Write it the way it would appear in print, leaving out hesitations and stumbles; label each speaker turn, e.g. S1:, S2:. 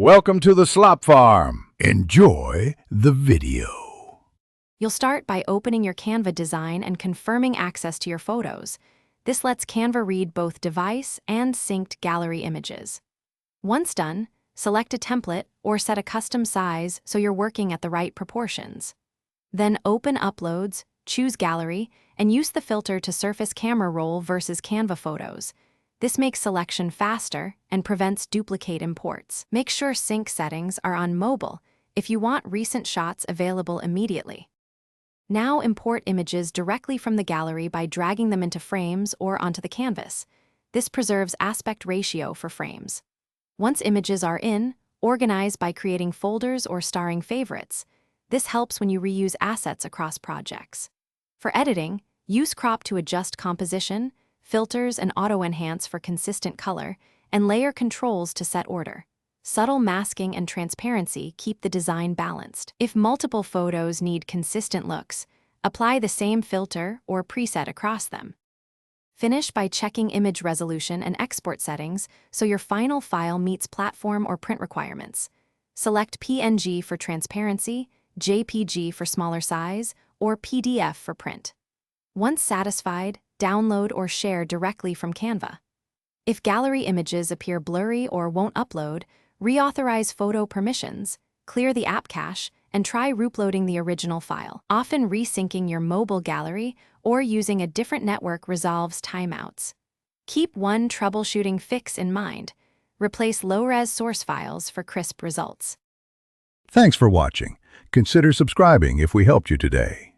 S1: Welcome to the Slop Farm. Enjoy the video.
S2: You'll start by opening your Canva design and confirming access to your photos. This lets Canva read both device and synced gallery images. Once done, select a template or set a custom size so you're working at the right proportions. Then open Uploads, choose Gallery, and use the filter to surface camera roll versus Canva photos. This makes selection faster and prevents duplicate imports. Make sure sync settings are on mobile if you want recent shots available immediately. Now import images directly from the gallery by dragging them into frames or onto the canvas. This preserves aspect ratio for frames. Once images are in, organize by creating folders or starring favorites. This helps when you reuse assets across projects. For editing, use crop to adjust composition, filters and auto-enhance for consistent color, and layer controls to set order. Subtle masking and transparency keep the design balanced. If multiple photos need consistent looks, apply the same filter or preset across them. Finish by checking image resolution and export settings so your final file meets platform or print requirements. Select PNG for transparency, JPG for smaller size, or PDF for print. Once satisfied, download or share directly from Canva. If gallery images appear blurry or won't upload, reauthorize photo permissions, clear the app cache, and try reuploading the original file. Often resyncing your mobile gallery or using a different network resolves timeouts. Keep one troubleshooting fix in mind. Replace low-res source files for crisp results.
S1: Thanks for watching. Consider subscribing if we helped you today.